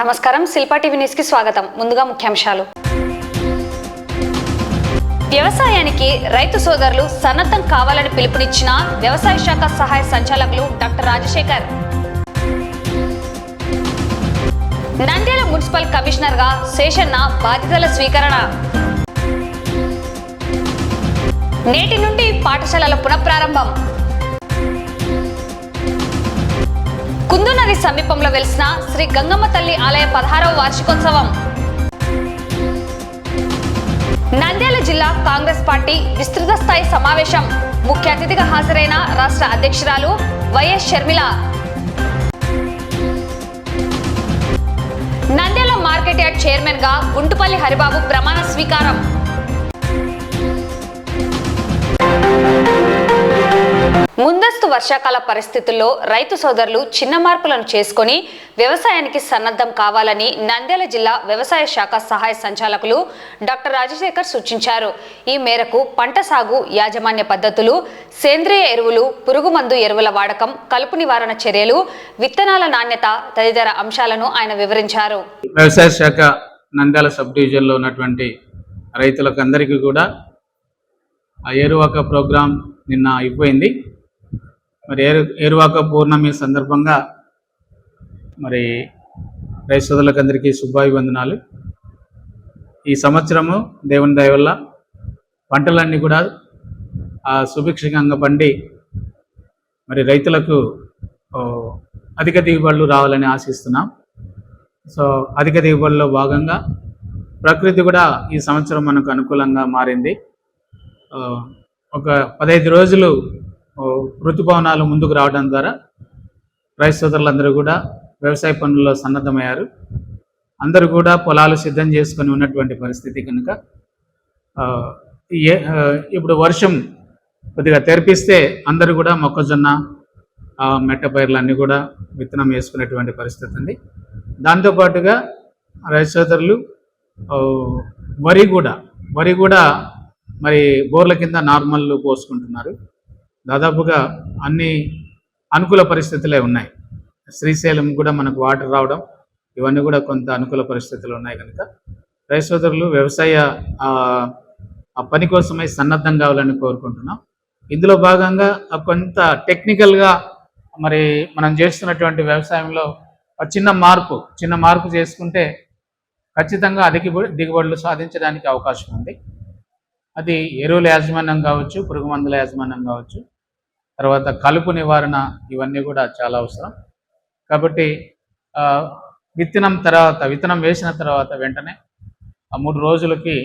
నమస్కారం, Shilpa TV news కి స్వాగతం. ముందుగా ముఖ్యాంశాలు. వ్యవసాయానికి రైతు సోదరులు సన్నద్ధం కావాలని పిలుపునిచ్చిన వ్యవసాయ శాఖ సహాయ సంచాలకులు doctor Rajasekhar. Nandyal municipal commissioner గా శేషన్న బాధ్యతల స్వీకరణ. నేటి నుండి పాఠశాలల పునఃప్రారంభం. కుందునది సమీపంలో వెలిసిన శ్రీ గంగమ్మ తల్లి ఆలయ 16వ వార్షికోత్సవం. నంద్యాల జిల్లా కాంగ్రెస్ పార్టీ విస్తృత స్థాయి సమావేశం. ముఖ్య అతిథిగా హాజరైన రాష్ట్ర అధ్యక్షురాలు YS Sharmila. Nandyal market yard chairman గా గుంటుపల్లి హరిబాబు ప్రమాణ స్వీకారం. ముందస్తు వర్షాకాల పరిస్థితుల్లో రైతు సోదరులు చిన్న మార్పులను చేసుకుని వ్యవసాయానికి సన్నద్ధం కావాలని నంద్యాల జిల్లా వ్యవసాయ శాఖ సహాయ సంచాలకులు డాక్టర్ రాజశేఖర్ సూచించారు. ఈ మేరకు పంట సాగు యాజమాన్య పద్ధతులు, సేంద్రియ ఎరువులు, పురుగుమందు ఎరువుల వాడకం, కలుపు నివారణ చర్యలు, విత్తనాల నాణ్యత తదితర అంశాలను ఆయన వివరించారు. వ్యవసాయ శాఖ నంద్యాల సబ్ డివిజన్లో ఉన్నటువంటి రైతులకు అందరికీ కూడా ఏరువాక ప్రోగ్రాం నిన్న అయిపోయింది. మరి ఏరువాక పౌర్ణమి సందర్భంగా మరి రైతు సోదరులకు అందరికీ శుభాభివందనాలు. ఈ సంవత్సరము దేవుని దయ వల్ల పంటలన్నీ కూడా సుభిక్షంగా పండి మరి రైతులకు అధిక దిగుబడులు రావాలని ఆశిస్తున్నాం. సో అధిక దిగుబడిలో భాగంగా ప్రకృతి కూడా ఈ సంవత్సరం మనకు అనుకూలంగా మారింది. ఒక 15 రోజులు ఋతుపవనాలు ముందుకు రావడం ద్వారా రైతు సోదరులందరూ కూడా వ్యవసాయ పనుల్లో సన్నద్ధమయ్యారు. అందరూ కూడా పొలాలు సిద్ధం చేసుకొని ఉన్నటువంటి పరిస్థితి కనుక ఇప్పుడు వర్షం కొద్దిగా తెరిపిస్తే అందరూ కూడా మొక్కజొన్న, మెట్ట పైర్లన్నీ కూడా విత్తనం వేసుకునేటువంటి పరిస్థితి ఉంది. దాంతోపాటుగా రైతు సోదరులు వరి కూడా మరి బోర్ల కింద నార్మల్ పోసుకుంటున్నారు. దాదాపుగా అన్ని అనుకూల పరిస్థితులే ఉన్నాయి. శ్రీశైలం కూడా మనకు వాటర్ రావడం, ఇవన్నీ కూడా కొంత అనుకూల పరిస్థితులు ఉన్నాయి కనుక రైతు సోదరులు వ్యవసాయ పని కోసమై సన్నద్ధం కావాలని కోరుకుంటున్నాం. ఇందులో భాగంగా కొంత టెక్నికల్గా మరి మనం చేస్తున్నటువంటి వ్యవసాయంలో చిన్న మార్పు చేసుకుంటే ఖచ్చితంగా అధిక దిగుబడులు సాధించడానికి అవకాశం ఉంది. అది ఎరువుల యాజమాన్యం కావచ్చు, పురుగు మందుల యాజమాన్యం కావచ్చు, తర్వాత కలుపు నివారణ, ఇవన్నీ కూడా చాలా అవసరం. కాబట్టి విత్తనం వేసిన తర్వాత వెంటనే 3 రోజులకి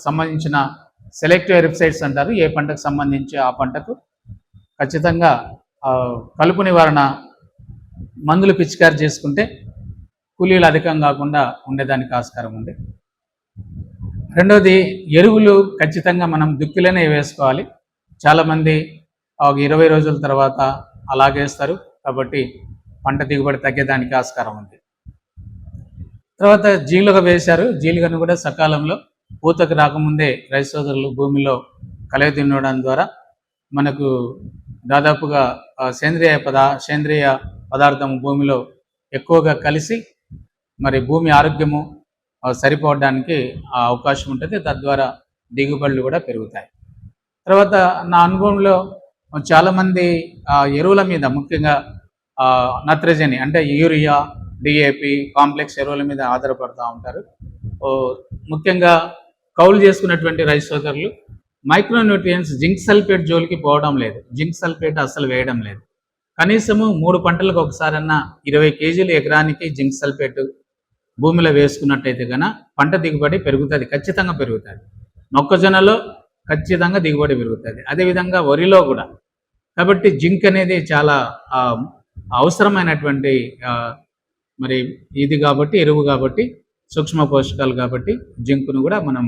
సంబంధించిన సెలెక్టివ్ హెర్బిసైడ్స్ అంటారు, ఏ పంటకు సంబంధించి ఆ పంటకు ఖచ్చితంగా కలుపు నివారణ మందులు పిచికారి చేసుకుంటే కూలీలు అధికం కాకుండా ఉండేదానికి ఆస్కారం ఉంది. రెండోది, ఎరువులు ఖచ్చితంగా మనం దుక్కిలోనే వేసుకోవాలి. చాలామంది 20 రోజుల తర్వాత అలాగేస్తారు, కాబట్టి పంట దిగుబడి తగ్గేదానికి ఆస్కారం ఉంది. తర్వాత జీలుగ వేశారు. జీలుగను కూడా సకాలంలో పూతకు రాకముందే రైతు సోదరులు భూమిలో కలయి దున్నడం ద్వారా మనకు దాదాపుగా సేంద్రియ పదార్థం భూమిలో ఎక్కువగా కలిసి మరి భూమి ఆరోగ్యము సరిపోవడానికి అవకాశం ఉంటుంది. తద్వారా దిగుబడులు కూడా పెరుగుతాయి. తర్వాత నా అనుభవంలో చాలామంది ఎరువుల మీద, ముఖ్యంగా నత్రజని అంటే యూరియా, డిఏపి, కాంప్లెక్స్ ఎరువుల మీద ఆధారపడుతూ ఉంటారు. ముఖ్యంగా కౌలు చేసుకున్నటువంటి రైతు సోదరులు మైక్రోన్యూట్రియన్స్, జింక్ సల్ఫేట్ జోలికి పోవడం లేదు. జింక్ సల్ఫేట్ అస్సలు వేయడం లేదు. కనీసము 3 పంటలకు ఒకసారన్నా 20 కేజీలు ఎకరానికి జింక్ సల్ఫేట్ భూమిలో వేసుకున్నట్టయితే కనుక పంట దిగుబడి పెరుగుతుంది, ఖచ్చితంగా పెరుగుతుంది. మొక్కజొన్నలో ఖచ్చితంగా దిగుబడి పెరుగుతుంది, అదేవిధంగా వరిలో కూడా. కాబట్టి జింక్ అనేది చాలా అవసరమైనటువంటి మరి ఇది కాబట్టి, ఎరువు కాబట్టి, సూక్ష్మ పోషకాలు కాబట్టి జింక్ను కూడా మనం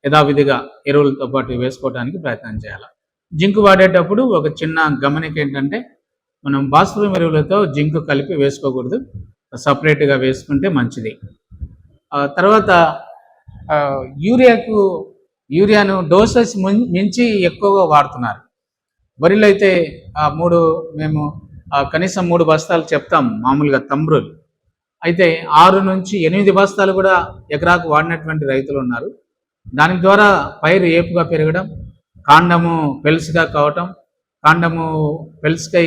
యథావిధిగా ఎరువులతో పాటు వేసుకోవడానికి ప్రయత్నం చేయాలి. జింక్ వాడేటప్పుడు ఒక చిన్న గమనిక ఏంటంటే, మనం భాస్వరం ఎరువులతో జింక్ కలిపి వేసుకోకూడదు, సపరేట్గా వేసుకుంటే మంచిది. తర్వాత యూరియాను డోసెస్ మించి ఎక్కువగా వాడుతున్నారు. వరిలో అయితే మేము కనీసం 3 బస్తాలు చెప్తాం మామూలుగా తంబ్రులు. అయితే 6 నుంచి 8 బస్తాలు కూడా ఎకరాకు వాడినటువంటి రైతులు ఉన్నారు. దాని ద్వారా పైరు ఏపుగా పెరగడం, కాండము పెలుసుగా కావటం, కాండము పెలుసుకై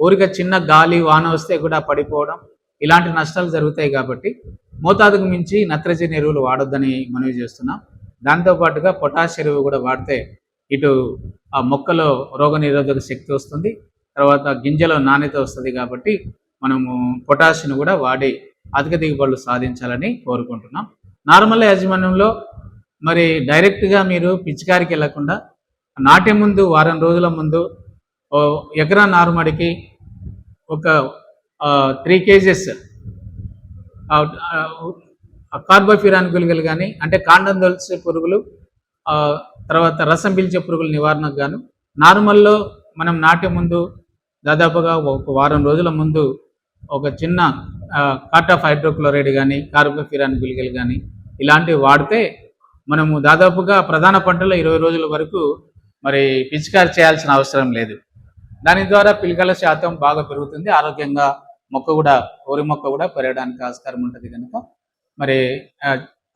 ఊరిక చిన్న గాలి వాన వస్తే కూడా పడిపోవడం, ఇలాంటి నష్టాలు జరుగుతాయి. కాబట్టి మోతాదుకు మించి నత్రజని ఎరువులు వాడొద్దని మనవి చేస్తున్నాం. దాంతోపాటుగా పొటాష్ ఎరువు కూడా వాడితే ఇటు ఆ మొక్కలో రోగనిరోధక శక్తి వస్తుంది, తర్వాత గింజలో నాణ్యత వస్తుంది. కాబట్టి మనము పొటాషియం కూడా వాడి అధిక దిగుబడులు సాధించాలని కోరుకుంటున్నాం. నార్మల్ యాజమాన్యంలో మరి డైరెక్ట్గా మీరు పిచికారికి వెళ్లకుండా నాటే ముందు వారం రోజుల ముందు ఎకరా నారుమడికి ఒక 3 kgs కార్బోఫిరాన్ గుళికలు కానీ, అంటే కాండం దొలిచే పురుగులు, తర్వాత రసం పీల్చే పురుగుల నివారణకు గాను నార్మల్లో మనం నాటే ముందు దాదాపుగా ఒక వారం రోజుల ముందు ఒక చిన్న కార్ట్ ఆఫ్ హైడ్రోక్లోరైడ్ కానీ, కార్బోఫిరాన్ గుళికలు కానీ ఇలాంటివి వాడితే మనము దాదాపుగా ప్రధాన పంటలో 20 రోజుల వరకు మరి పిచికారి చేయాల్సిన అవసరం లేదు. దాని ద్వారా పిలకల శాతం బాగా పెరుగుతుంది, ఆరోగ్యంగా వరి మొక్క కూడా పెరగడానికి ఆస్కారం ఉంటుంది. కనుక మరి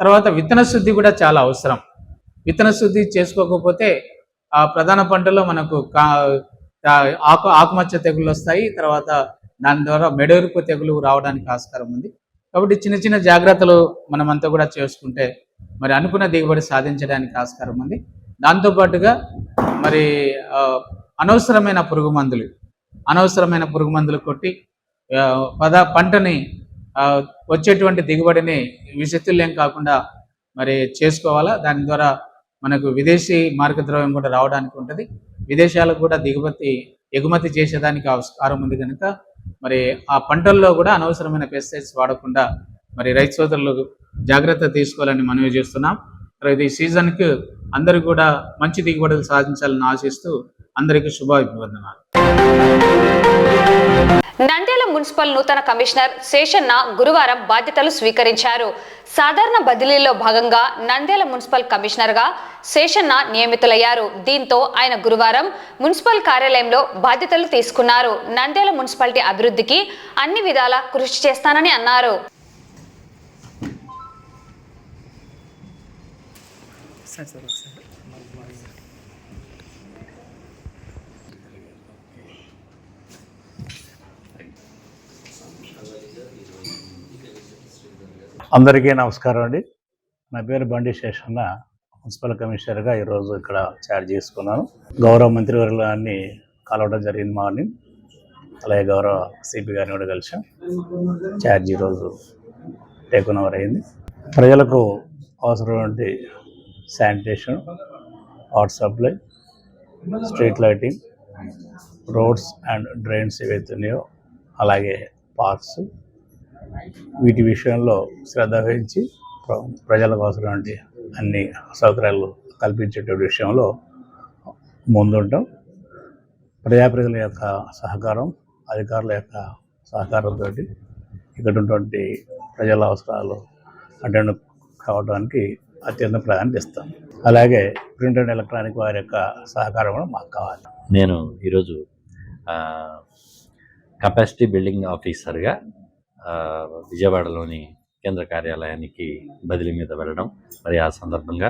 తర్వాత విత్తన శుద్ధి కూడా చాలా అవసరం. విత్తన శుద్ధి చేసుకోకపోతే ఆ ప్రధాన పంటలో మనకు ఆకుమచ్చ తెగులు వస్తాయి, తర్వాత దాని ద్వారా మెడెరుపు తెగులు రావడానికి ఆస్కారం ఉంది. కాబట్టి చిన్న చిన్న జాగ్రత్తలు మనమంతా కూడా చేసుకుంటే మరి అనుకున్న దిగుబడి సాధించడానికి ఆస్కారం ఉంది. దాంతోపాటుగా మరి అనవసరమైన పురుగు మందులు కొట్టి పంటని వచ్చేటువంటి దిగుబడిని విషతుల్యం కాకుండా మరి చేసుకోవాలా. దాని ద్వారా మనకు విదేశీ మార్గద్రవ్యం కూడా రావడానికి ఉంటుంది, విదేశాలకు కూడా ఎగుమతి చేసేదానికి ఆస్కారం ఉంది. కనుక మరి ఆ పంటల్లో కూడా అనవసరమైన పెస్టిసైడ్స్ వాడకుండా మరి రైతు సోదరులు జాగ్రత్త తీసుకోవాలని మనవి చేస్తున్నాం. ఈ సీజన్కి అందరూ కూడా మంచి దిగుబడులు సాధించాలని ఆశిస్తూ అందరికీ శుభాభివందనాలు. నంద్యాల మున్సిపల్ నూతన కమిషనర్ శేషన్న గురువారం బాధ్యతలు స్వీకరించారు. సాధారణ బదిలీలో భాగంగా నంద్యాల మున్సిపల్ కమిషనర్గా శేషన్న నియమితులయ్యారు. దీంతో ఆయన గురువారం మున్సిపల్ కార్యాలయంలో బాధ్యతలు తీసుకున్నారు. నంద్యాల మున్సిపాలిటీ అభివృద్ధికి అన్ని విధాలా కృషి చేస్తానని అన్నారు. అందరికీ నమస్కారం అండి. నా పేరు బండి శేషన్న, మున్సిపల్ కమిషనర్గా ఈరోజు ఇక్కడ ఛార్జ్ చేసుకున్నాను. గౌరవ మంత్రివర్గాన్ని కలవడం జరిగింది మార్నింగ్, అలాగే గౌరవ సిపి గారిని కూడా కలిసాం. ఛార్జ్ ఈరోజు టేకన్ ఓవర్ అయింది. ప్రజలకు అవసరమైన sanitation, water supply, street lighting, roads and drains ఏవైతున్నాయో, అలాగే పార్క్స్, వీటి విషయంలో శ్రద్ధ వహించి ప్రజలకు అవసరమైన అన్ని సౌకర్యాలు కల్పించేటువంటి విషయంలో ముందుంటాం. ప్రజల యొక్క సహకారం, అధికారుల యొక్క సహకారంతో ఇక్కడ ఉన్నటువంటి ప్రజల అవసరాలు అటెండ్ కావడానికి అత్యంత ప్రాధాన్యత ఇస్తాం. అలాగే ప్రింట్ అండ్ ఎలక్ట్రానిక్ వారి యొక్క సహకారం కూడా మాకు కావాలి. నేను ఈరోజు కెపాసిటీ బిల్డింగ్ ఆఫీసర్గా విజయవాడలోని కేంద్ర కార్యాలయానికి బదిలీ మీద వెళ్ళడం, మరి ఆ సందర్భంగా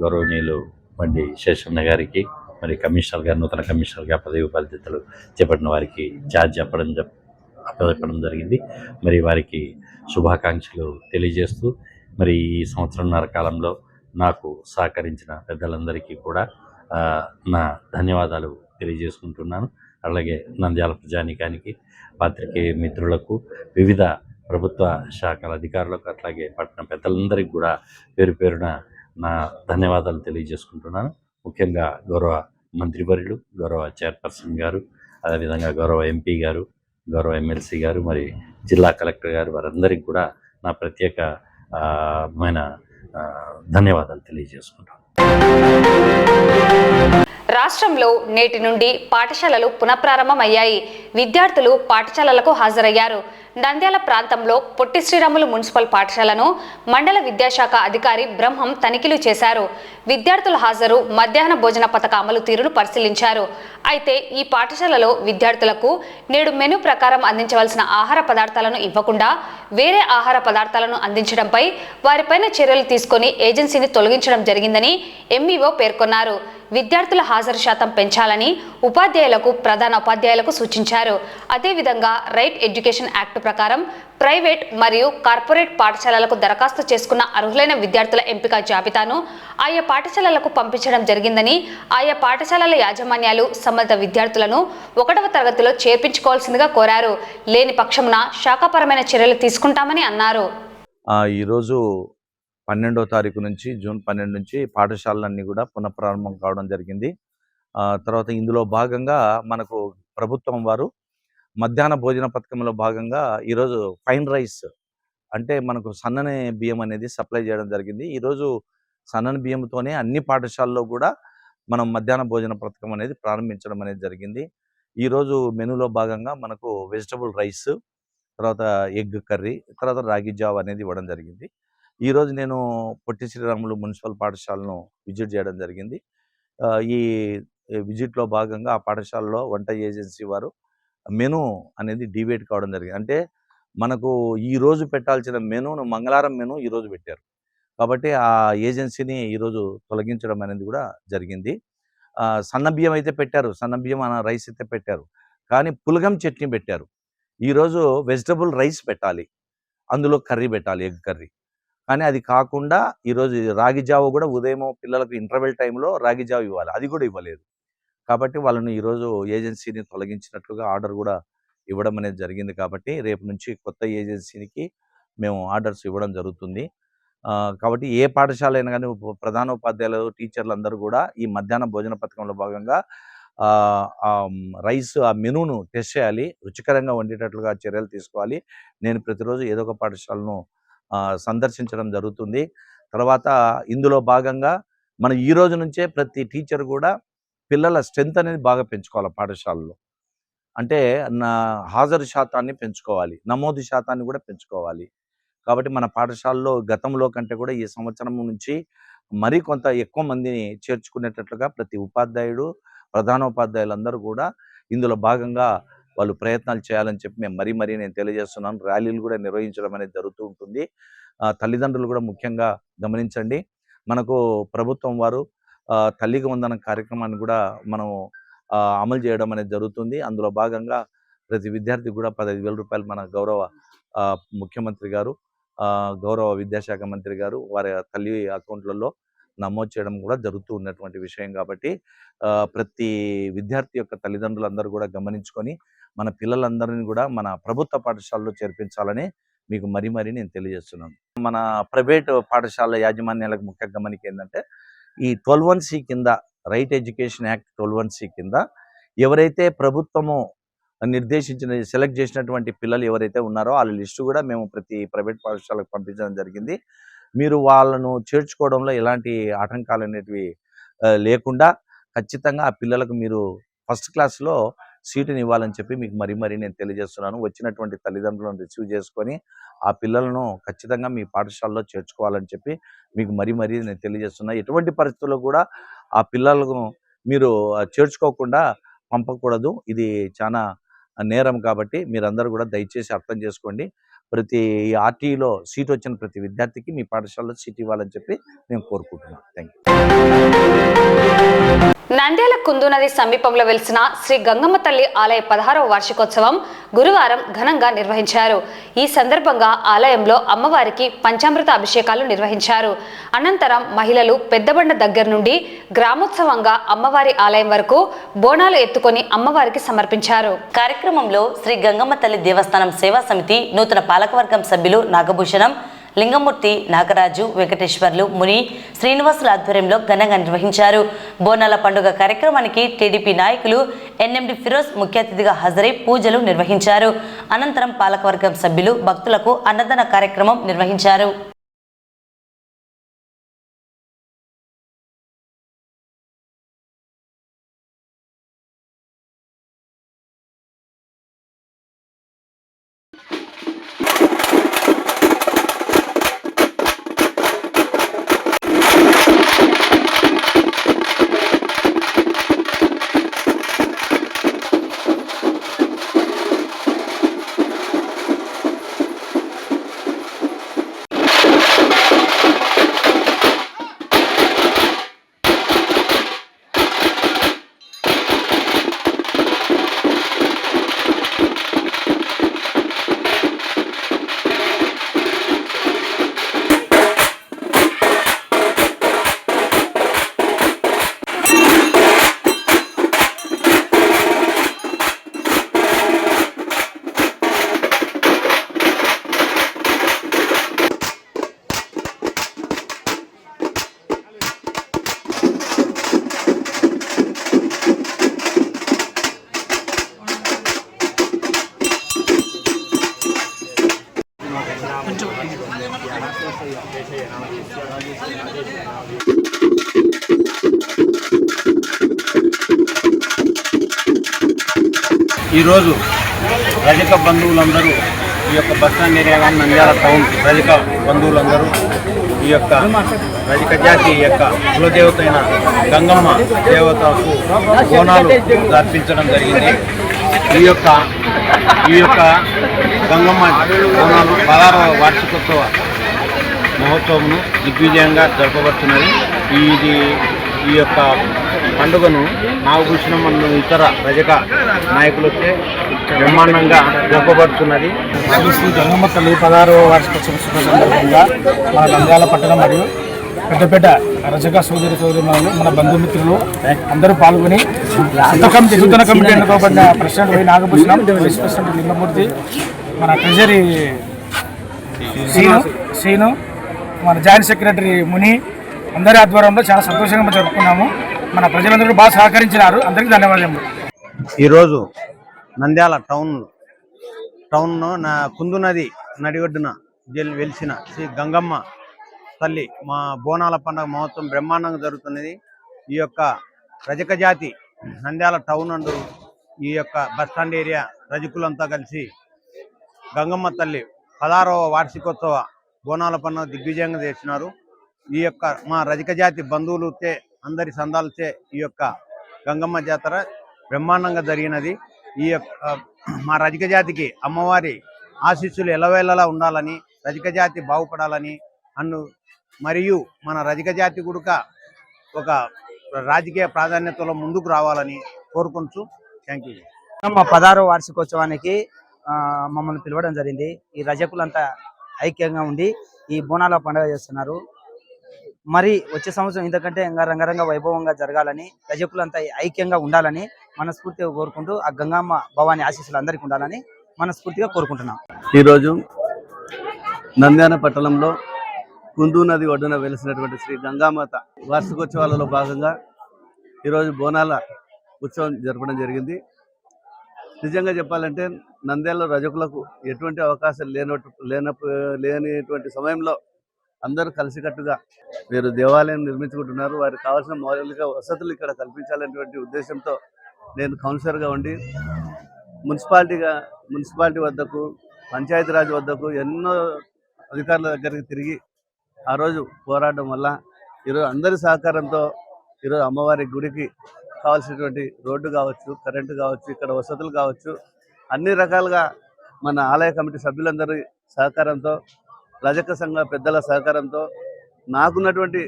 గౌరవనీయులు బండి శేషన్న గారికి, మరి కమిషనర్ గారు, నూతన కమిషనర్గా పదవి బాధ్యతలు చేపట్టిన వారికి ఛార్జ్ అప్పచెప్పడం జరిగింది. మరి వారికి శుభాకాంక్షలు తెలియజేస్తూ, మరి ఈ సంవత్సరంన్నర కాలంలో నాకు సహకరించిన పెద్దలందరికీ కూడా నా ధన్యవాదాలు తెలియజేసుకుంటున్నాను. అలాగే నంద్యాల ప్రజానీకానికి, పాత్రికేయ మిత్రులకు, వివిధ ప్రభుత్వ శాఖల అధికారులకు, అట్లాగే పట్టణ పెద్దలందరికీ కూడా పేరు పేరున నా ధన్యవాదాలు తెలియజేసుకుంటున్నాను. ముఖ్యంగా గౌరవ మంత్రివర్యులు, గౌరవ చైర్పర్సన్ గారు, అదేవిధంగా గౌరవ ఎంపీ గారు, గౌరవ ఎమ్మెల్సీ గారు, మరి జిల్లా కలెక్టర్ గారు, వారందరికీ కూడా నా ప్రత్యేకమైన ధన్యవాదాలు తెలియజేసుకుంటాను. రాష్ట్రంలో నేటి నుండి పాఠశాలలు పునఃప్రారంభమయ్యాయి. విద్యార్థులు పాఠశాలలకు హాజరయ్యారు. నంద్యాల ప్రాంతంలో పొట్టి శ్రీరాములు మున్సిపల్ పాఠశాలను మండల విద్యాశాఖ అధికారి బ్రహ్మం తనిఖీలు చేశారు. విద్యార్థుల హాజరు, మధ్యాహ్న భోజన పథక అమలు తీరును పరిశీలించారు. అయితే ఈ పాఠశాలలో విద్యార్థులకు నేడు మెనూ ప్రకారం అందించవలసిన ఆహార పదార్థాలను ఇవ్వకుండా వేరే ఆహార పదార్థాలను అందించడంపై వారిపైన చర్యలు తీసుకొని ఏజెన్సీని తొలగించడం జరిగిందని ఎంఈఓ పేర్కొన్నారు. విద్యార్థుల హాజరు శాతం పెంచాలని ఉపాధ్యాయులకు ప్రధాన ఉపాధ్యాయులకు సూచించారు. అదేవిధంగా రైట్ ఎడ్యుకేషన్ యాక్ట్ ప్రకారం ప్రైవేట్ మరియు కార్పొరేట్ పాఠశాలలకు దరఖాస్తు చేసుకున్న అర్హులైన విద్యార్థుల ఎంపిక జాబితాను ఆయా పాఠశాలలకు పంపించడం జరిగిందని, ఆయా పాఠశాలల యాజమాన్యాలు సంబంధిత విద్యార్థులను 1వ తరగతిలో చేర్పించుకోవాల్సిందిగా కోరారు. లేని పక్షమున శాఖాపరమైన చర్యలు తీసుకుంటామని అన్నారు. ఈరోజు 12వ తారీఖు నుంచి జూన్ 12 నుంచి పాఠశాలలన్నీ కూడా పునఃప్రారంభం కావడం జరిగింది. తర్వాత ఇందులో భాగంగా మనకు ప్రభుత్వం వారు మధ్యాహ్న భోజన పథకంలో భాగంగా ఈరోజు ఫైన్ రైస్ అంటే మనకు సన్నని బియ్యం అనేది సప్లై చేయడం జరిగింది. ఈరోజు సన్నని బియ్యంతోనే అన్ని పాఠశాలల్లో కూడా మనం మధ్యాహ్న భోజన పథకం అనేది ప్రారంభించడం అనేది జరిగింది. ఈరోజు మెనూలో భాగంగా మనకు వెజిటబుల్ రైస్, తర్వాత ఎగ్ కర్రీ, తర్వాత రాగి జావ అనేది ఇవ్వడం జరిగింది. ఈరోజు నేను పొట్టి శ్రీరాములు మున్సిపల్ పాఠశాలను విజిట్ చేయడం జరిగింది. ఈ విజిట్లో భాగంగా ఆ పాఠశాలలో వంట ఏజెన్సీ వారు మెనూ అనేది డివేట్ కావడం జరిగింది. అంటే మనకు ఈరోజు పెట్టాల్సిన మెనూను మంగళవారం మెనూ ఈరోజు పెట్టారు. కాబట్టి ఆ ఏజెన్సీని ఈరోజు తొలగించడం అనేది కూడా జరిగింది. సన్న బియ్యం అయితే పెట్టారు, సన్న బియ్యం రైస్ అయితే పెట్టారు, కానీ పులగం చట్నీ పెట్టారు. ఈరోజు వెజిటబుల్ రైస్ పెట్టాలి, అందులో కర్రీ పెట్టాలి, ఎగ్ కర్రీ. కానీ అది కాకుండా ఈరోజు రాగి జావ కూడా ఉదయం పిల్లలకు ఇంటర్వెల్ టైంలో రాగి జావ ఇవ్వాలి, అది కూడా ఇవ్వలేదు. కాబట్టి వాళ్ళను ఈరోజు ఏజెన్సీని తొలగించినట్లుగా ఆర్డర్ కూడా ఇవ్వడం అనేది జరిగింది. కాబట్టి రేపు నుంచి కొత్త ఏజెన్సీకి మేము ఆర్డర్స్ ఇవ్వడం జరుగుతుంది. కాబట్టి ఏ పాఠశాల అయినా కానీ ప్రధానోపాధ్యాయులు, టీచర్లు అందరూ కూడా ఈ మధ్యాహ్న భోజన పథకంలో భాగంగా రైస్ ఆ మెనూను టెస్ట్ చేయాలి, రుచికరంగా వండేటట్లుగా చర్యలు తీసుకోవాలి. నేను ప్రతిరోజు ఏదో ఒక పాఠశాలను సందర్శించడం జరుగుతుంది. తర్వాత ఇందులో భాగంగా మనం ఈ రోజు నుంచే ప్రతి టీచర్ కూడా పిల్లల స్ట్రెంత్ అనేది బాగా పెంచుకోవాలి. పాఠశాలలో అంటే హాజరు శాతాన్ని పెంచుకోవాలి, నమోదు శాతాన్ని కూడా పెంచుకోవాలి. కాబట్టి మన పాఠశాలలో గతంలో కంటే కూడా ఈ సంవత్సరం నుంచి మరీ కొంత ఎక్కువ మందిని చేర్చుకునేటట్లుగా ప్రతి ఉపాధ్యాయుడు, ప్రధానోపాధ్యాయులందరూ కూడా ఇందులో భాగంగా వాళ్ళు ప్రయత్నాలు చేయాలని చెప్పి మేము మరీ నేను తెలియజేస్తున్నాను. ర్యాలీలు కూడా నిర్వహించడం అనేది జరుగుతూ ఉంటుంది. తల్లిదండ్రులు కూడా ముఖ్యంగా గమనించండి. మనకు ప్రభుత్వం వారు తల్లికి వందనం కార్యక్రమాన్ని కూడా మనం అమలు చేయడం అనేది జరుగుతుంది. అందులో భాగంగా ప్రతి విద్యార్థికి కూడా 15,000 రూపాయలు మన గౌరవ ముఖ్యమంత్రి గారు, గౌరవ విద్యాశాఖ మంత్రి గారు వారి తల్లి అకౌంట్లలో నమోదు చేయడం కూడా జరుగుతూ ఉన్నటువంటి విషయం. కాబట్టి ప్రతి విద్యార్థి యొక్క తల్లిదండ్రులందరూ కూడా గమనించుకొని మన పిల్లలందరినీ కూడా మన ప్రభుత్వ పాఠశాలలో చేర్పించాలని మీకు మరీ నేను తెలియజేస్తున్నాను. మన ప్రైవేట్ పాఠశాల యాజమాన్యాలకు ముఖ్య గమనిక ఏంటంటే ఈ 12(1)C కింద, రైట్ ఎడ్యుకేషన్ యాక్ట్ 12(1)C కింద ఎవరైతే ప్రభుత్వము నిర్దేశించిన సెలెక్ట్ చేసినటువంటి పిల్లలు ఎవరైతే ఉన్నారో వాళ్ళ లిస్టు కూడా మేము ప్రతి ప్రైవేట్ పాఠశాలకు పంపించడం జరిగింది. మీరు వాళ్ళను చేర్చుకోవడంలో ఎలాంటి ఆటంకాలు అనేటివి లేకుండా ఖచ్చితంగా ఆ పిల్లలకు మీరు ఫస్ట్ క్లాస్లో సీటుని ఇవ్వాలని చెప్పి మీకు మరీ నేను తెలియజేస్తున్నాను. వచ్చినటువంటి తల్లిదండ్రులను రిసీవ్ చేసుకొని ఆ పిల్లలను ఖచ్చితంగా మీ పాఠశాలలో చేర్చుకోవాలని చెప్పి మీకు మరీ నేను తెలియజేస్తున్నా. ఎటువంటి పరిస్థితుల్లో కూడా ఆ పిల్లలను మీరు చేర్చుకోకుండా పంపకూడదు, ఇది చాలా నేరం. కాబట్టి మీరందరూ కూడా దయచేసి అర్థం చేసుకోండి. ప్రతి ఆర్టీఈలో సీట్ వచ్చిన ప్రతి విద్యార్థికి మీ పాఠశాలలో సీట్ ఇవ్వాలని చెప్పి నేను కోరుకుంటున్నాను. Thank you. నంద్యాల కుందు నది సమీపంలో వెలిసిన శ్రీ గంగమ్మ తల్లి ఆలయ 16వ వార్షికోత్సవం గురువారం ఘనంగా నిర్వహించారు. ఈ సందర్భంగా ఆలయంలో అమ్మవారికి పంచామృత అభిషేకాలు నిర్వహించారు. అనంతరం మహిళలు పెద్దబండ దగ్గర నుండి గ్రామోత్సవంగా అమ్మవారి ఆలయం వరకు బోనాలు ఎత్తుకొని అమ్మవారికి సమర్పించారు. కార్యక్రమంలో శ్రీ గంగమ్మ తల్లి దేవస్థానం సేవా సమితి నూతన పాలకవర్గం సభ్యులు నాగభూషణం, లింగమూర్తి, నాగరాజు, వెంకటేశ్వర్లు, ముని, శ్రీనివాసుల ఆధ్వర్యంలో ఘనంగా నిర్వహించారు. బోనాల పండుగ కార్యక్రమానికి టీడీపీ నాయకులు ఎన్ఎండి ఫిరోజ్ ముఖ్య అతిథిగా హాజరై పూజలు నిర్వహించారు. అనంతరం పాలకవర్గం సభ్యులు భక్తులకు అన్నదాన కార్యక్రమం నిర్వహించారు. ఈరోజు రజక బంధువులందరూ ఈ యొక్క బస్టాండ్ ఏరియా కానీ నంద్యాల టౌన్ రజక బంధువులందరూ ఈ యొక్క రజక జాతి యొక్క కులదేవత అయిన గంగమ్మ దేవతకు బోనాలు అర్పించడం జరిగింది. ఈ యొక్క గంగమ్మ బోనాలు 16వ వార్షికోత్సవ మహోత్సవమును దిగ్విజయంగా జరపబడుతున్నది. ఈ యొక్క పండుగను నాగభూషణం మరియు ఇతర రజక నాయకులచే బ్రహ్మాండంగా జరపబడుతున్నది. శ్రీ గంగమ్మ తల్లి 16వ వార్షికోత్సవ శుభ సందర్భంగా మన నంద్యాల పట్టణం మరియు పెద్దపేట రజక సోదరి మన బంధుమిత్రులు అందరూ పాల్గొని నూతన కమిటీ ఎన్నుకోబడిన president Y Nagabhushanam, vice president Lingamurthy, మన ట్రెజరీ శ్రీను, మన జాయింట్ సెక్రటరీ ముని అందరి ఆధ్వర్యంలో చాలా సంతోషంగా జరుపుకున్నాము. మన ప్రజలందరూ బాగా సహకరించినారు. అందరికీ ధన్యవాదాలు. ఈరోజు నంద్యాల టౌన్లో కుందు నది నడిగొడ్డున వెలిసిన శ్రీ గంగమ్మ తల్లి మా బోనాల పండుగ మహోత్సవం బ్రహ్మాండంగా జరుగుతున్నది. ఈ యొక్క రజక జాతి నంద్యాల టౌన్ అందు ఈ యొక్క బస్టాండ్ ఏరియా రజకులంతా కలిసి గంగమ్మ తల్లి 16వ వార్షికోత్సవ బోనాల పండుగ దిగ్విజయంగా చేసినారు. ఈ యొక్క మా రజక జాతి బంధువులచే అందరి సందాలచే ఈ యొక్క గంగమ్మ జాతర బ్రహ్మాండంగా జరిగినది. ఈ యొక్క మా రజక జాతికి అమ్మవారి ఆశీస్సులు ఎలవేళలా ఉండాలని, రజక జాతి బాగుపడాలని మరియు మన రజక జాతి కూడా ఒక రాజకీయ ప్రాధాన్యతలో ముందుకు రావాలని కోరుకుంటూ థ్యాంక్ యూ. మా 16వ వార్షికోత్సవానికి మమ్మల్ని పిలవడం జరిగింది. ఈ రజకులంతా ఐక్యంగా ఉండి ఈ బోనాల పండుగ చేస్తున్నారు. మరి వచ్చే సంవత్సరం ఇంతకంటే ఇంకా రంగరంగ వైభవంగా జరగాలని, రజకులంతా ఐక్యంగా ఉండాలని మనస్ఫూర్తిగా కోరుకుంటూ ఆ గంగమ్మ భవాని ఆశీస్సులు అందరికీ ఉండాలని మనస్ఫూర్తిగా కోరుకుంటున్నాం. ఈరోజు నంద్యాల పట్టణంలో కుందు నది ఒడ్డున వెలిసినటువంటి శ్రీ గంగామాత వార్షికోత్సవాలలో భాగంగా ఈరోజు బోనాల ఉత్సవం జరపడం జరిగింది. నిజంగా చెప్పాలంటే నంద్యాలలో రజకులకు ఎటువంటి అవకాశం లేనటువంటి సమయంలో అందరూ కలిసికట్టుగా వీరు దేవాలయం నిర్మించుకుంటున్నారు. వారికి కావాల్సిన మౌలిక వసతులు ఇక్కడ కల్పించాలనేటువంటి ఉద్దేశంతో నేను కౌన్సిలర్గా ఉండి మున్సిపాలిటీ వద్దకు, పంచాయతీరాజ్ వద్దకు ఎన్నో అధికారుల దగ్గరికి తిరిగి ఆ రోజు పోరాడడం వల్ల ఈరోజు అందరి సహకారంతో ఈరోజు అమ్మవారి గుడికి కావాల్సినటువంటి రోడ్డు కావచ్చు, కరెంటు కావచ్చు, ఇక్కడ వసతులు కావచ్చు, అన్ని రకాలుగా మన ఆలయ కమిటీ సభ్యులందరి సహకారంతో, రజక సంఘ పెద్దల సహకారంతో, నాకున్నటువంటి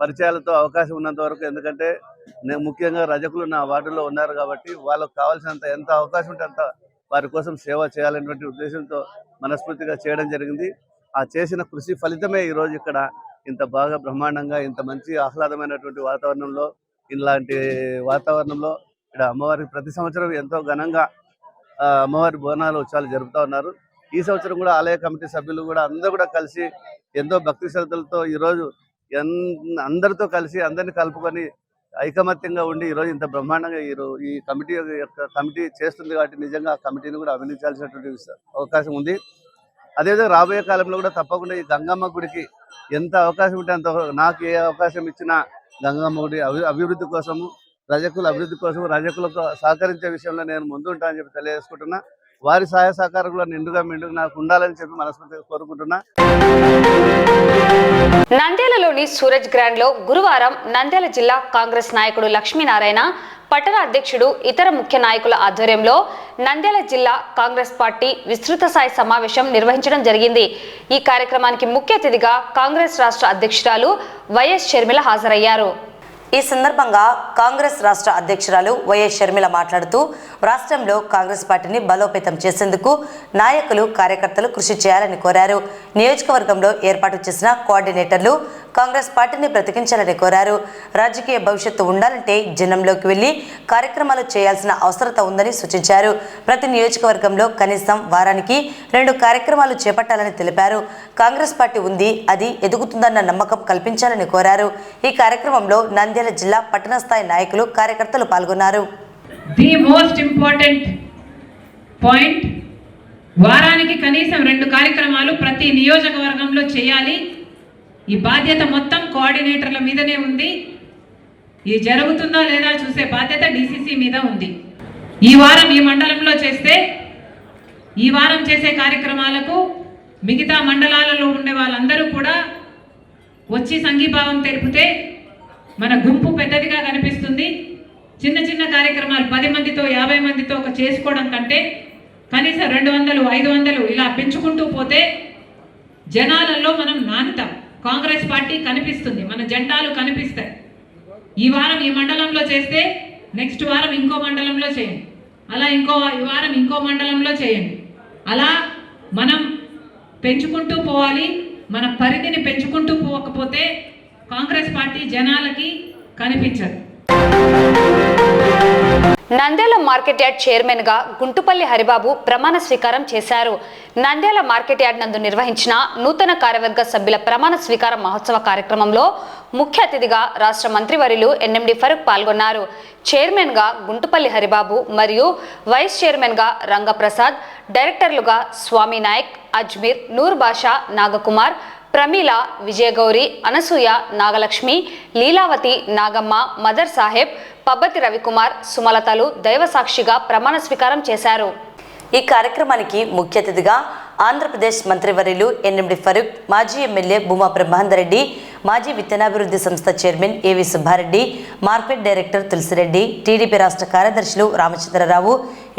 పరిచయాలతో అవకాశం ఉన్నంత వరకు, ఎందుకంటే నేను ముఖ్యంగా రజకులు నా వార్డులో ఉన్నారు కాబట్టి వాళ్ళకు కావాల్సినంత ఎంత అవకాశం ఉంటే అంత వారి కోసం సేవ చేయాలనేటువంటి ఉద్దేశంతో మనస్ఫూర్తిగా చేయడం జరిగింది. ఆ చేసిన కృషి ఫలితమే ఈరోజు ఇక్కడ ఇంత బాగా బ్రహ్మాండంగా, ఇంత మంచి ఆహ్లాదమైనటువంటి వాతావరణంలో, ఇలాంటి వాతావరణంలో ఇక్కడ అమ్మవారికి ప్రతి సంవత్సరం ఎంతో ఘనంగా అమ్మవారి బోనాలు ఉత్సవాలు జరుపుతూ ఉన్నారు. ఈ సంవత్సరం కూడా ఆలయ కమిటీ సభ్యులు కూడా అందరూ కూడా కలిసి ఎంతో భక్తి శ్రద్ధలతో ఈరోజు అందరితో కలిసి అందరినీ కలుపుకొని ఐకమత్యంగా ఉండి ఈరోజు ఇంత బ్రహ్మాండంగా ఈ కమిటీ చేస్తుంది కాబట్టి నిజంగా ఆ కమిటీని కూడా అభినందించాల్సినటువంటి అవకాశం ఉంది. అదేవిధంగా రాబోయే కాలంలో కూడా తప్పకుండా ఈ గంగమ్మ గుడికి ఎంత అవకాశం ఉంటే అంత, నాకు ఏ అవకాశం ఇచ్చినా గంగమ్మ గుడి అభివృద్ధి కోసము, రజకుల అభివృద్ధి కోసము, రజకులకు సహకరించే విషయంలో నేను ముందు ఉంటానని చెప్పి తెలియజేసుకుంటున్నా. వారి సహాయ సహకారం కూడా నిండుగా నాకు ఉండాలని చెప్పి మనస్ఫూర్తిగా కోరుకుంటున్నా. నంద్యాలలోని సూరజ్ గ్రాండ్ లో గురువారం నంద్యాల జిల్లా కాంగ్రెస్ నాయకుడు లక్ష్మీనారాయణ, పట్టణ అధ్యక్షుడు, ఇతర ముఖ్య నాయకుల ఆధ్వర్యంలో నంద్యాల జిల్లా కాంగ్రెస్ పార్టీ విస్తృత స్థాయి సమావేశం నిర్వహించడం జరిగింది. ఈ కార్యక్రమానికి ముఖ్య అతిథిగా కాంగ్రెస్ రాష్ట్ర అధ్యక్షురాలు వైఎస్ షర్మిల హాజరయ్యారు. ఈ సందర్భంగా కాంగ్రెస్ రాష్ట్ర అధ్యక్షురాలు వైఎస్ షర్మిల మాట్లాడుతూ రాష్ట్రంలో కాంగ్రెస్ పార్టీని బలోపేతం చేసేందుకు నాయకులు, కార్యకర్తలు కృషి చేయాలని కోరారు. నియోజకవర్గంలో ఏర్పాటు చేసిన కోఆర్డినేటర్లు కాంగ్రెస్ పార్టీని బ్రతికించాలని కోరారు. రాజకీయ భవిష్యత్తు ఉండాలంటే జనంలోకి వెళ్లి కార్యక్రమాలు చేయాల్సిన అవసరత ఉందని సూచించారు. ప్రతి నియోజకవర్గంలో కనీసం వారానికి 2 కార్యక్రమాలు చేపట్టాలని తెలిపారు. కాంగ్రెస్ పార్టీ ఉంది, అది ఎదుగుతుందన్న నమ్మకం కల్పించాలని కోరారు. ఈ కార్యక్రమంలో నంద్యాల జిల్లా పట్టణ స్థాయి నాయకులు, కార్యకర్తలు పాల్గొన్నారు. The most important point వారానికి కనీసం 2 కార్యక్రమాలు ప్రతి నియోజకవర్గంలో చేయాలి. ఈ బాధ్యత మొత్తం కోఆర్డినేటర్ల మీదనే ఉంది. ఇది జరుగుతుందా లేదా చూసే బాధ్యత డీసీసీ మీద ఉంది. ఈ వారం ఈ మండలంలో చేస్తే ఈ వారం చేసే కార్యక్రమాలకు మిగతా మండలాలలో ఉండే వాళ్ళందరూ కూడా వచ్చి సంఘీభావం తెలిపితే మన గుంపు పెద్దదిగా కనిపిస్తుంది. చిన్న చిన్న కార్యక్రమాలు 10 మందితో 50 మందితో ఒక చేసుకోవడం కంటే కనీసం 200 500 ఇలా పెంచుకుంటూ పోతే జనాలలో మనం నానుతాం. కాంగ్రెస్ పార్టీ కనిపిస్తుంది, మన జెండాలు కనిపిస్తాయి. ఈ వారం ఈ మండలంలో చేస్తే నెక్స్ట్ వారం ఇంకో మండలంలో చేయండి, అలా ఈ వారం ఇంకో మండలంలో చేయండి. అలా మనం పెంచుకుంటూ పోవాలి. మన పరిధిని పెంచుకుంటూ పోకపోతే కాంగ్రెస్ పార్టీ జనాలకి కనిపించదు. నంద్యాల మార్కెట్ యార్డ్ చైర్మన్ గా గుంటుపల్లి హరిబాబు ప్రమాణ స్వీకారం చేశారు. నంద్యాల మార్కెట్ యార్డ్ నందు నిర్వహించిన నూతన కార్యవర్గ సభ్యుల ప్రమాణ స్వీకార మహోత్సవ కార్యక్రమంలో ముఖ్య అతిథిగా రాష్ట్ర మంత్రివర్యులు ఎన్ఎండి ఫరూక్ పాల్గొన్నారు. చైర్మన్ గా గుంటుపల్లి హరిబాబు మరియు వైస్ చైర్మన్ గా రంగప్రసాద్, డైరెక్టర్లుగా స్వామి నాయక్, అజ్మీర్, నూర్ బాషా, నాగకుమార్, ప్రమీల, విజయగౌరి, అనసూయ, నాగలక్ష్మి, లీలావతి, నాగమ్మ, మదర్ సాహెబ్, పబ్బతి రవికుమార్, సుమలతలు దైవ సాక్షిగా ప్రమాణ స్వీకారం చేశారు. ఈ కార్యక్రమానికి ముఖ్య అతిథిగా ఆంధ్రప్రదేశ్ మంత్రివర్యులు ఎన్ఎండి ఫరూక్, మాజీ ఎమ్మెల్యే భూమా బ్రహ్మాందరెడ్డి, మాజీ విత్తనాభివృద్ధి సంస్థ chairman AV Subbareddy, market director Tulasireddy, TDP రాష్ట్ర కార్యదర్శులు రామచంద్రరావు,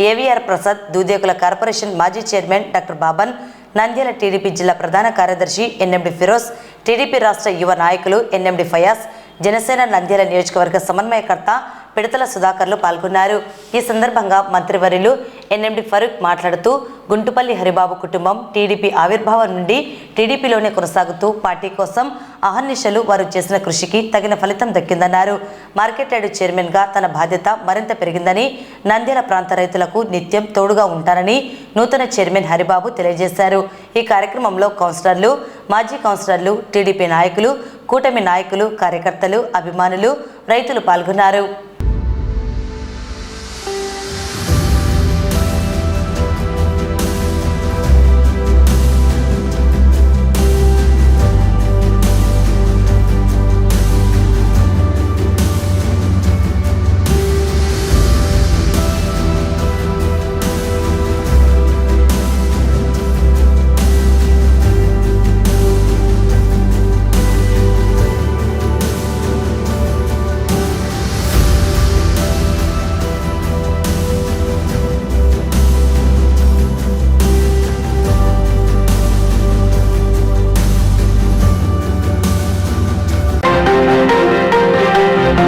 ఏవీఆర్ ప్రసాద్, దూదేకుల కార్పొరేషన్ మాజీ chairman doctor Baban, Nandyal TDP జిల్లా ప్రధాన కార్యదర్శి ఎన్ఎండి ఫిరోజ్, టీడీపీ రాష్ట్ర యువ నాయకులు ఎన్ఎండి ఫయాజ్, జనసేన నంద్యాల నియోజకవర్గ సమన్వయకర్త పిడతల సుధాకర్లు పాల్గొన్నారు. ఈ సందర్భంగా మంత్రివర్యులు ఎన్ఎండి ఫరూక్ మాట్లాడుతూ గుంటుపల్లి హరిబాబు కుటుంబం టీడీపీ ఆవిర్భావం నుండి టీడీపీలోనే కొనసాగుతూ పార్టీ కోసం అహర్నిశలు వారు చేసిన కృషికి తగిన ఫలితం దక్కిందన్నారు. మార్కెట్ యార్డు చైర్మన్గా తన బాధ్యత మరింత పెరిగిందని, నంద్యాల ప్రాంత రైతులకు నిత్యం తోడుగా ఉంటానని నూతన చైర్మన్ హరిబాబు తెలియజేశారు. ఈ కార్యక్రమంలో కౌన్సిలర్లు, మాజీ కౌన్సిలర్లు, టీడీపీ నాయకులు, కూటమి నాయకులు, కార్యకర్తలు, అభిమానులు, రైతులు పాల్గొన్నారు.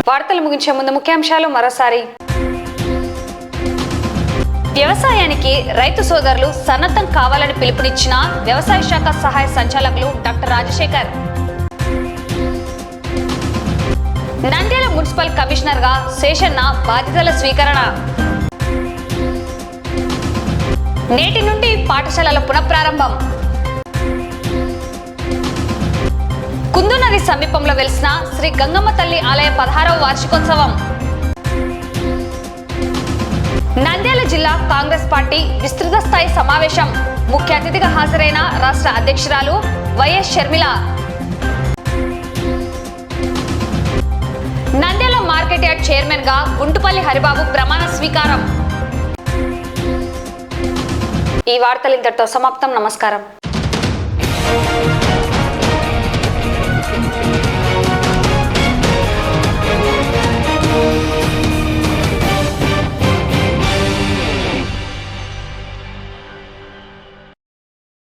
వార్తలు ముగించే ముందు ముఖ్యాంశాలు మరోసారి. వ్యవసాయానికి రైతు సోదరులు సన్నద్ధం కావాలని పిలుపునిచ్చిన వ్యవసాయ శాఖ సహాయ సంచాలకులు doctor Rajasekhar. Nandyal municipal commissioner గా శేషన్న బాధ్యతల స్వీకరణ. నేటి నుండి పాఠశాలల పునఃప్రారంభం. కుందు నది సమీపంలో వెలిసిన శ్రీ గంగమ్మ తల్లి ఆలయ 16వ వార్షికోత్సవం. నంద్యాల జిల్లా కాంగ్రెస్ పార్టీ విస్తృత స్థాయి సమావేశం. ముఖ్య అతిథిగా హాజరైన రాష్ట్ర అధ్యక్షురాలు YS Sharmila. Nandyal market yard chairman గా గుంటుపల్లి హరిబాబు ప్రమాణ స్వీకారం. ఈ వార్తలు ఇంతటితో సమాప్తం. నమస్కారం.